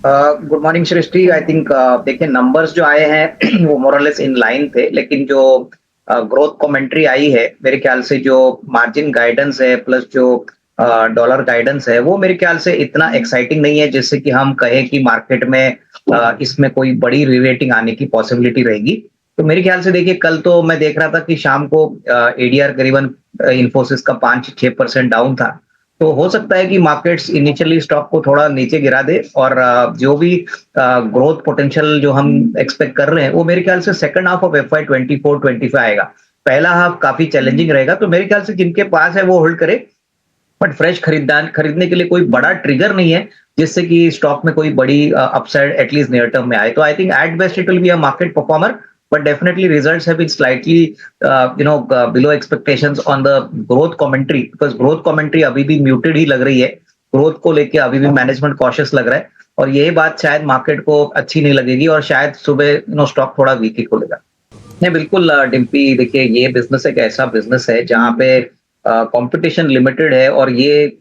Good morning Srishti. I think देखिए numbers जो आए हैं वो मोरलेस इन लाइन थे, लेकिन जो ग्रोथ कमेंट्री आई है मेरे ख्याल से, जो मार्जिन गाइडेंस है प्लस जो डॉलर गाइडेंस है, वो मेरे ख्याल से इतना एक्साइटिंग नहीं है जिससे कि हम कहें कि मार्केट में इसमें कोई बड़ी रीरेटिंग आने की पॉसिबिलिटी रहेगी। तो मेरे ख्याल से देखिए, कल तो मैं देख रहा था कि शाम को एडीआर करीबन इन्फोसिस का 5-6% डाउन था। तो हो सकता है कि मार्केट्स इनिशियली स्टॉक को थोड़ा नीचे गिरा दे, और जो भी ग्रोथ पोटेंशियल जो हम एक्सपेक्ट कर रहे हैं वो मेरे ख्याल से सेकंड हाफ ऑफ एफवाई 24-25 आएगा। पहला हाफ काफी चैलेंजिंग रहेगा, तो मेरे ख्याल से जिनके पास है वो होल्ड करे। बट फ्रेश खरीदार खरीदने के लिए कोई बड़ा ट्रिगर नहीं है जिससे कि स्टॉक में कोई बड़ी अपसाइड एटलीस्ट नियर टर्म में आए। तो I think at best it will be a market performer, but definitely results have been slightly below expectations on the growth commentary, because growth commentary अभी भी म्यूटेड ही लग रही है। ग्रोथ को लेके अभी भी मैनेजमेंट कॉशियस लग रहा है, और यही बात शायद मार्केट को अच्छी नहीं लगेगी, और शायद सुबह स्टॉक थोड़ा वीक ही खुलेगा। नहीं, बिल्कुल डिम्पी, देखिए ये बिज़नेस एक ऐसा बिज़नेस है जहाँ पे कॉम्पिटिशन लिमिटेड है, और ये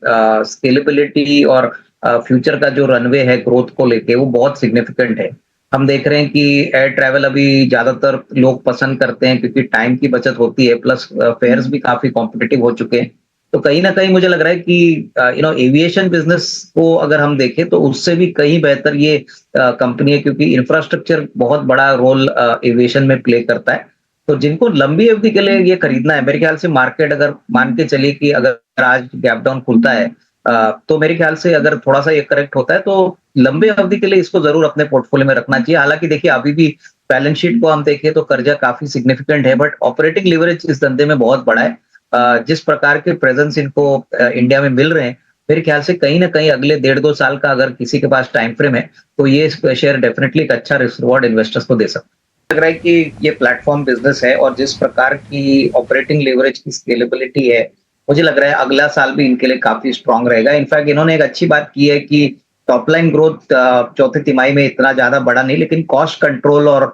स्केलेबिलिटी और फ्यूचर का जो रनवे है ग्रोथ को लेके वो बहुत सिग्निफिकेंट है। हम देख रहे हैं कि एयर ट्रैवल अभी ज़्यादातर लोग पसंद करते हैं क्योंकि टाइम की बचत होती है, प्लस फेयर्स भी काफ़ी कॉम्पिटिटिव हो चुके हैं। तो कहीं न कहीं मुझे लग रहा है कि एविएशन बिज़नेस को अगर हम देखें तो उससे भी कहीं बेहतर ये कंपनी है, क्योंकि इंफ्रास्ट्रक्चर बहुत बड़ा रोल एविएशन में प्ले करता है। तो जिनको लंबी अवधि के लिए ये खरीदना है, मेरे ख्याल से मार्केट अगर मान के चलिए कि अगर आज गैप डाउन खुलता है, तो मेरे ख्याल से अगर थोड़ा-सा ये करेक्ट होता है तो लंबे अवधि के लिए इसको ज़रूर अपने पोर्टफोलियो में रखना चाहिए। हालाँकि देखिए अभी भी बैलेंस शीट को हम देखें तो कर्जा काफ़ी सिग्निफिकेंट है, बट ऑपरेटिंग लीवरेज इस धंधे में बहुत बड़ा है। जिस प्रकार के प्रेजेंस इनको इंडिया में मिल रहे हैं, मेरे ख्याल से कहीं न कहीं अगले 1.5-2 साल का अगर किसी के पास टाइम फ्रेम है, तो ये शेयर डेफिनिटली एक अच्छा रिस्क रिवॉर्ड इन्वेस्टर्स को दे सकता है। लग रहा है कि ये प्लेटफॉर्म बिजनेस है, और जिस प्रकार की ऑपरेटिंग लेवरेज की स्केलेबिलिटी है, मुझे लग रहा है अगला साल भी इनके लिए काफी स्ट्रांग रहेगा। इनफैक्ट इन्होंने एक अच्छी बात की है कि टॉप लाइन ग्रोथ चौथे तिमाही में इतना ज्यादा बड़ा नहीं, लेकिन कॉस्ट कंट्रोल और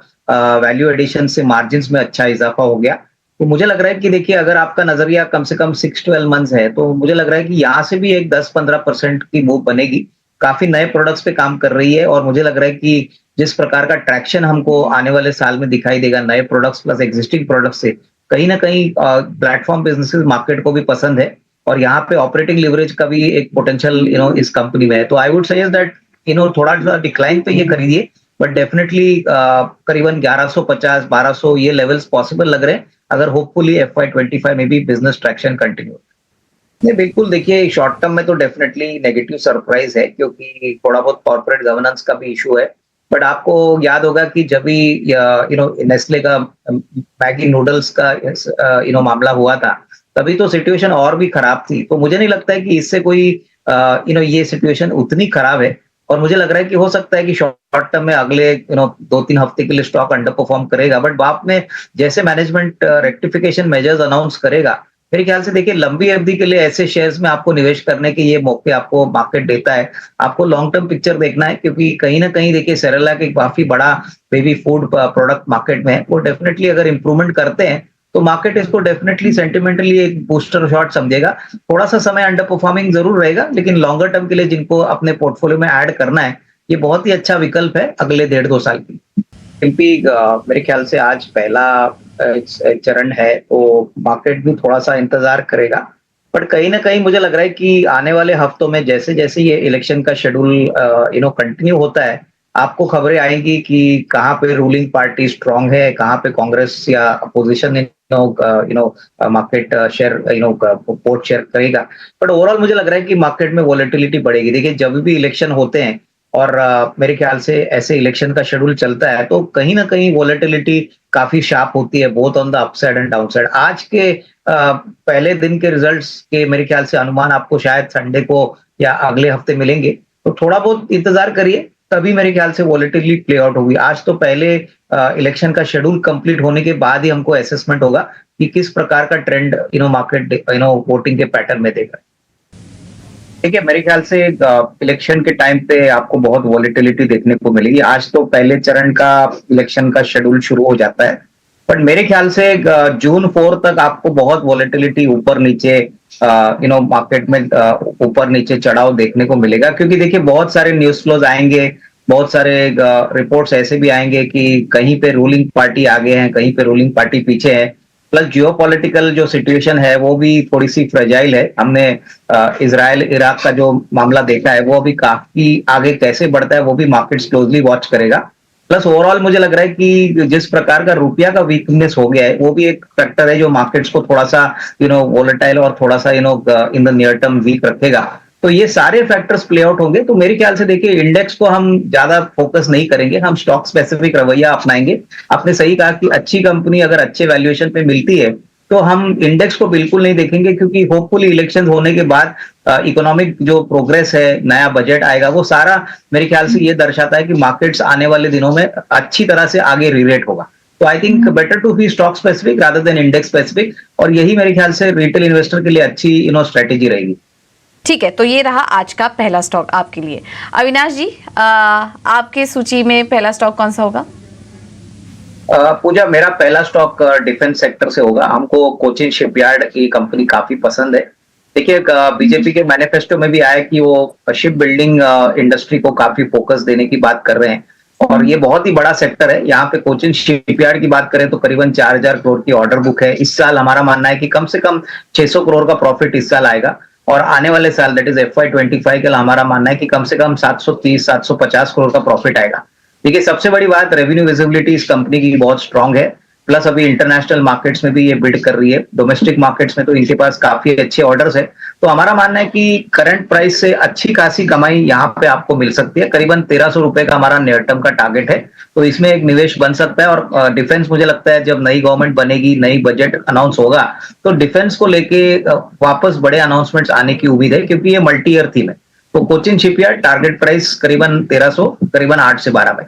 वैल्यू एडिशन से मार्जिन में अच्छा इजाफा हो गया। तो मुझे लग रहा है कि देखिए अगर आपका नजरिया कम से कम 6-12 मंथ्स है, तो मुझे लग रहा है कि यहाँ से भी एक 10-15% की मूव बनेगी। काफी नए प्रोडक्ट्स पे काम कर रही है, और मुझे लग रहा है कि जिस प्रकार का ट्रैक्शन हमको आने वाले साल में दिखाई देगा नए प्रोडक्ट्स प्लस एग्जिस्टिंग प्रोडक्ट्स से, कहीं ना कहीं प्लेटफॉर्म बिजनेसेस मार्केट को भी पसंद है, और यहाँ पे ऑपरेटिंग लिवरेज का भी एक पोटेंशियल इस कंपनी में है। तो आई वुड सजेस्ट दैट थोड़ा सा डिक्लाइन पे ये खरीदिए, बट डेफिनेटली करीबन 1150-1200 ये लेवल्स पॉसिबल लग रहे हैं, अगर होपफुली एफवाई 25 में भी बिजनेस ट्रैक्शन कंटिन्यू। नहीं, बिल्कुल देखिए शॉर्ट टर्म में तो डेफिनेटली नेगेटिव सरप्राइज है, क्योंकि थोड़ा बहुत कॉर्पोरेट गवर्नेंस का भी इशू है। बट आपको याद होगा कि जब भी नेस्ले का मैगी नूडल्स का मामला हुआ था, तभी तो सिचुएशन और भी खराब थी। तो मुझे नहीं लगता है कि इससे कोई ये सिचुएशन उतनी खराब है, और मुझे लग रहा है कि हो सकता है कि शॉर्ट टर्म में अगले 2-3 हफ्ते के लिए स्टॉक अंडर परफॉर्म करेगा, बट बाद में जैसे मैनेजमेंट रेक्टिफिकेशन मेजर्स अनाउंस करेगा, मेरे ख्याल से देखिए लंबी अवधि के लिए ऐसे शेयर्स में आपको निवेश करने के ये मौके आपको मार्केट देता है। आपको लॉन्ग टर्म पिक्चर देखना है, क्योंकि कहीं ना कहीं देखिए सेरेलैक एक काफी बड़ा बेबी फूड प्रोडक्ट मार्केट में है। वो डेफिनेटली अगर इंप्रूवमेंट करते हैं तो मार्केट इसको डेफिनेटली सेंटिमेंटली एक बूस्टर शॉट समझेगा। थोड़ा सा समय अंडर परफॉर्मिंग जरूर रहेगा, लेकिन लॉन्गर टर्म के लिए जिनको अपने पोर्टफोलियो में ऐड करना है, ये बहुत ही अच्छा विकल्प है अगले 1.5-2 साल की। क्योंकि मेरे ख्याल से आज पहला चरण है, तो मार्केट भी थोड़ा सा इंतजार करेगा। बट कहीं ना कहीं मुझे लग रहा है कि आने वाले हफ्तों में जैसे जैसे ये इलेक्शन का शेड्यूल कंटिन्यू होता है, आपको खबरें आएंगी कि कहाँ पे रूलिंग पार्टी स्ट्रांग है, कहाँ पे कांग्रेस या opposition market share vote share करेगा। बट ओवरऑल मुझे लग रहा है कि मार्केट में वॉलेटिलिटी बढ़ेगी। देखिए जब भी इलेक्शन होते हैं, और मेरे ख्याल से ऐसे इलेक्शन का शेड्यूल चलता है, तो कहीं ना कहीं वॉलेटिलिटी काफी शार्प होती है, both on the upside and downside. आज के पहले दिन के रिजल्ट्स के मेरे ख्याल से अनुमान आपको शायद संडे को या अगले हफ्ते मिलेंगे, तो थोड़ा बहुत इंतजार करिए, तभी मेरे ख्याल से वॉलेटिलिटी प्ले आउट होगी। आज तो पहले इलेक्शन का शेड्यूल कंप्लीट होने के बाद ही हमको असेसमेंट होगा कि किस प्रकार का ट्रेंड मार्केट वोटिंग के पैटर्न में देगा। ठीक है, मेरे ख्याल से इलेक्शन के टाइम पे आपको बहुत वॉलेटिलिटी देखने को मिलेगी। आज तो पहले चरण का इलेक्शन का शेड्यूल शुरू हो जाता है, बट मेरे ख्याल से जून 4 तक आपको बहुत वॉलेटिलिटी ऊपर नीचे मार्केट में ऊपर नीचे चढ़ाव देखने को मिलेगा, क्योंकि देखिए बहुत सारे न्यूज फ्लोज आएंगे, बहुत सारे रिपोर्ट्स ऐसे भी आएंगे कि कहीं पे रूलिंग पार्टी आगे है, कहीं पे रूलिंग पार्टी पीछे है। प्लस जियोपॉलिटिकल जो सिचुएशन है वो भी थोड़ी सी फ्रेजाइल है। हमने इजराइल इराक का जो मामला देखा है वो अभी काफी आगे कैसे बढ़ता है वो भी मार्केट्स क्लोजली वॉच करेगा। प्लस ओवरऑल मुझे लग रहा है कि जिस प्रकार का रुपया का वीकनेस हो गया है वो भी एक फैक्टर है जो मार्केट्स को थोड़ा सा वोलेटाइल और थोड़ा सा in the near term weak रखेगा। तो ये सारे फैक्टर्स प्ले आउट होंगे। तो मेरे ख्याल से देखिए इंडेक्स को हम ज्यादा फोकस नहीं करेंगे, हम स्टॉक स्पेसिफिक रवैया अपनाएंगे। आपने सही कहा कि अच्छी कंपनी अगर अच्छे वैल्यूएशन पे मिलती है तो हम इंडेक्स को बिल्कुल नहीं देखेंगे, क्योंकि होपफुली इलेक्शन होने के बाद इकोनॉमिक जो प्रोग्रेस है, नया बजट आएगा, वो सारा मेरे ख्याल से ये दर्शाता है कि मार्केट्स आने वाले दिनों में अच्छी तरह से आगे रिलेट होगा। तो I think better to be stock specific rather than index specific, और यही मेरे ख्याल से रिटेल इन्वेस्टर के लिए अच्छी स्ट्रेटेजी रहेगी। ठीक है, तो ये रहा आज का पहला स्टॉक आपके लिए। अविनाश जी, आपके सूची में पहला स्टॉक कौन सा होगा? पूजा, मेरा पहला स्टॉक डिफेंस सेक्टर से होगा। हमको कोचिन शिपयार्ड की कंपनी काफी पसंद है। देखिए, बीजेपी के मैनिफेस्टो में भी आया कि वो शिप बिल्डिंग इंडस्ट्री को काफी फोकस देने की बात कर रहे हैं, और ये बहुत ही बड़ा सेक्टर है। यहाँ पे कोचिन शिपयार्ड की बात करें तो करीबन 4,000 करोड़ की ऑर्डर बुक है। इस साल हमारा मानना है कि कम से कम 600 करोड़ का प्रॉफिट इस साल आएगा, और आने वाले साल दैट इज FY25 के लिए हमारा मानना है कि कम से कम 730-750 करोड़ का प्रॉफिट आएगा। देखिए, सबसे बड़ी बात, रेवेन्यू विजिबिलिटी इस कंपनी की बहुत स्ट्रांग है। प्लस अभी इंटरनेशनल मार्केट्स में भी ये बिल्ड कर रही है। डोमेस्टिक मार्केट्स में तो इनके पास काफी अच्छे ऑर्डर्स है। तो हमारा मानना है कि करंट प्राइस से अच्छी खासी कमाई यहाँ पे आपको मिल सकती है। करीबन 1,300 रुपए का हमारा नियर टर्म का टारगेट है, तो इसमें एक निवेश बन सकता है। और डिफेंस, मुझे लगता है जब नई गवर्नमेंट बनेगी, नई बजट अनाउंस होगा, तो डिफेंस को लेके वापस बड़े अनाउंसमेंट्स आने की उम्मीद है, क्योंकि ये मल्टी ईयर थीम है। तो कोचिन शिपयार्ड, टारगेट प्राइस करीबन 1,300, करीबन 8 से 12 में।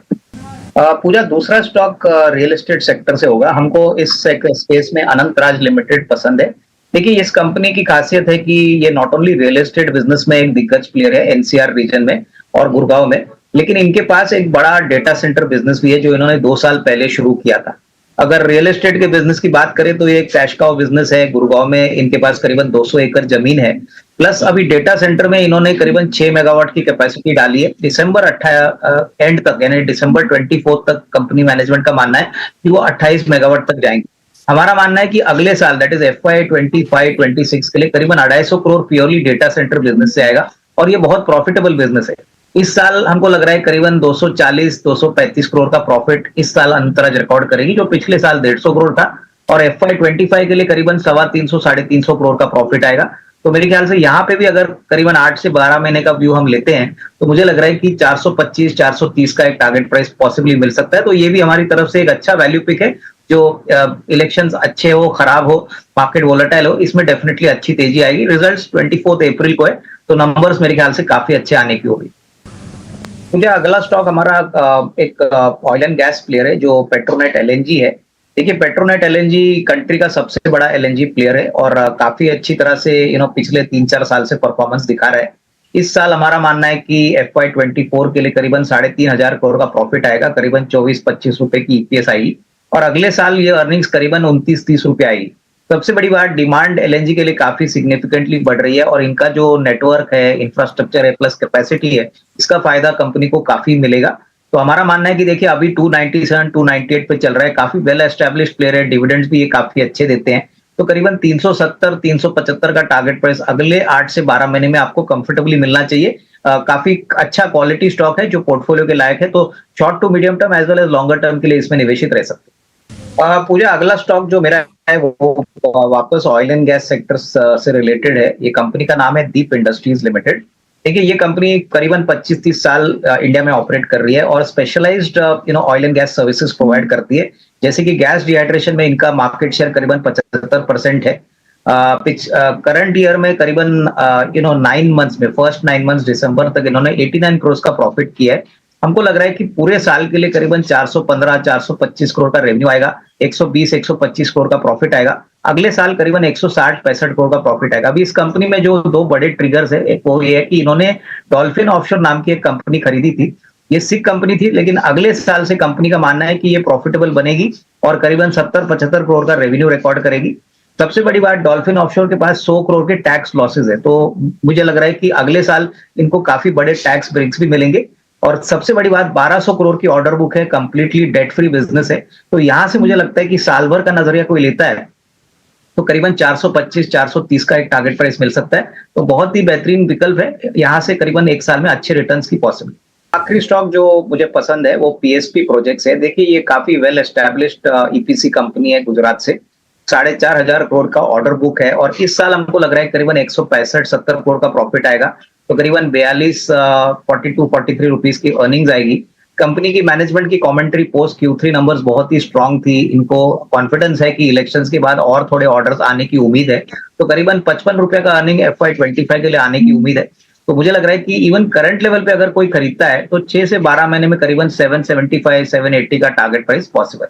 पूजा, दूसरा स्टॉक रियल एस्टेट सेक्टर से होगा। हमको इस स्पेस में अनंत राज लिमिटेड पसंद है। देखिए, इस कंपनी की खासियत है कि ये not only real estate business में एक दिग्गज प्लेयर है एनसीआर रीजन में और गुड़गांव में, लेकिन इनके पास एक बड़ा डेटा सेंटर बिजनेस भी है जो इन्होंने 2 साल पहले शुरू किया था। अगर रियल एस्टेट के बिजनेस की बात करें तो ये एक कैश काउ बिजनेस है। गुड़गांव में इनके पास करीबन 200 एकड़ जमीन है। प्लस अभी डेटा सेंटर में इन्होंने करीबन 6 मेगावाट की कैपेसिटी डाली है। दिसंबर एंड तक, यानी दिसंबर 24 तक कंपनी मैनेजमेंट का मानना है कि वो 28 मेगावाट तक जाएंगे। हमारा मानना है कि अगले साल दैट इज FY25-26 के लिए करीबन 250 crore purely data centre business से आएगा, और ये बहुत प्रॉफिटेबल बिजनेस है। इस साल हमको लग रहा है करीबन 240-235 करोड़ का प्रॉफिट इस साल अंतराज रिकॉर्ड करेगी, जो पिछले साल 150 करोड़ था। और FY25 के लिए करीबन 350-350 करोड़ का प्रॉफिट आएगा। तो मेरे ख्याल से यहाँ पे भी अगर करीबन 8 से 12 महीने का व्यू हम लेते हैं तो मुझे लग रहा है कि 425-430 का एक टारगेट प्राइस पॉसिबली मिल सकता है। तो ये भी हमारी तरफ से एक अच्छा वैल्यू पिक है। जो इलेक्शंस अच्छे हो, खराब हो, मार्केट वोलेटाइल हो, इसमें डेफिनेटली अच्छी तेजी आएगी। रिजल्ट्स 24 अप्रैल को है, तो नंबर्स मेरे ख्याल से काफी अच्छे आने की होगी। मुझे अगला स्टॉक हमारा एक ऑयल एंड गैस प्लेयर है जो पेट्रोनेट एलएनजी है। देखिए, पेट्रोनेट एलएनजी कंट्री का सबसे बड़ा एलएनजी प्लेयर है, और काफी अच्छी तरह से पिछले 3-4 साल से परफॉर्मेंस दिखा रहा है। इस साल हमारा मानना है कि FY24 के लिए करीबन 3,500 करोड़ का प्रॉफिट आएगा, करीबन 24-25 रुपए की ईपीएस आएगी, और अगले साल ये अर्निंग्स करीबन 29-30 रुपए आएगी। सबसे बड़ी बात, डिमांड एलएनजी के लिए काफी सिग्निफिकेंटली बढ़ रही है, और इनका जो नेटवर्क है, इंफ्रास्ट्रक्चर है, प्लस कैपेसिटी है, इसका फायदा कंपनी को काफी मिलेगा। तो हमारा मानना है कि देखिए अभी 297-298 पे चल रहा है, काफी वेल एस्टेब्लिश्ड प्लेयर है, डिविडेंड्स भी ये काफी अच्छे देते हैं। तो करीबन 370-375 का टारगेट प्राइस अगले 8 से 12 महीने में आपको कंफर्टेबली मिलना चाहिए। काफी अच्छा क्वालिटी स्टॉक है जो पोर्टफोलियो के लायक है, तो short to medium term as well as longer term के लिए इसमें निवेशित रह सकते हैं। पूजा, अगला स्टॉक जो मेरा है वो वापस ऑयल एंड गैस सेक्टर से रिलेटेड है। ये कंपनी का नाम है दीप इंडस्ट्रीज लिमिटेड। देखिए, ये कंपनी करीबन 25-30 साल इंडिया में ऑपरेट कर रही है, और specialised oil and gas services provide करती है। जैसे कि गैस डिहाइड्रेशन में इनका मार्केट शेयर करीबन 75% है। करंट ईयर में करीबन 9 मंथ्स में, फर्स्ट 9 मंथ्स दिसंबर तक इन्होंने 89 करोड़ का प्रॉफिट किया है। हमको लग रहा है कि पूरे साल के लिए करीबन 415-425 करोड़ का रेवेन्यू आएगा, 120-125 करोड़ का प्रॉफिट आएगा। अगले साल करीबन 160-65 करोड़ का प्रॉफिट आएगा। अभी इस कंपनी में जो 2 बड़े ट्रिगर्स है, एक वो ये है कि इन्होंने डॉल्फिन ऑफशोर नाम की एक कंपनी खरीदी थी। ये सिख कंपनी थी, लेकिन अगले साल से कंपनी का मानना है कि ये प्रॉफिटेबल बनेगी और करीबन 70-75 करोड़ का रेवेन्यू रिकॉर्ड करेगी। सबसे बड़ी बात, डॉल्फिन ऑफशोर के पास 100 करोड़ के टैक्स लॉसेज है, तो मुझे लग रहा है कि अगले साल इनको काफी बड़े टैक्स ब्रेक्स भी मिलेंगे। और सबसे बड़ी बात 1200 करोड़ की ऑर्डर बुक है, कंप्लीटली डेट फ्री बिजनेस है। तो यहां से मुझे लगता है कि साल भर का नजरिया कोई लेता है तो करीबन 425-430 का एक टारगेट प्राइस मिल सकता है। तो बहुत ही बेहतरीन विकल्प है, यहाँ से करीबन एक साल में अच्छे रिटर्न्स की पॉसिबिलिटी। आखिरी स्टॉक जो मुझे पसंद है वो पीएसपी प्रोजेक्ट्स है। देखिए ये काफी वेल एस्टैब्लिश्ड ईपीसी कंपनी है गुजरात से। 4,500 करोड़ का ऑर्डर बुक है और इस साल हमको लग रहा है करीबन 165-70 करोड़ का प्रॉफिट आएगा। तो करीबन 42-43 रुपीस की अर्निंग्स आएगी। कंपनी की मैनेजमेंट की कमेंट्री पोस्ट Q3 नंबर्स बहुत ही स्ट्रांग थी। इनको कॉन्फिडेंस है कि इलेक्शंस के बाद और थोड़े ऑर्डर्स आने की उम्मीद है। तो करीबन 55 रुपए का अर्निंग FY25 के लिए आने की उम्मीद है। तो मुझे लग रहा है कि इवन करंट लेवल पे अगर कोई खरीदता है तो 6 से 12 महीने में करीबन 775-780 का टारगेट प्राइस पॉसिबल।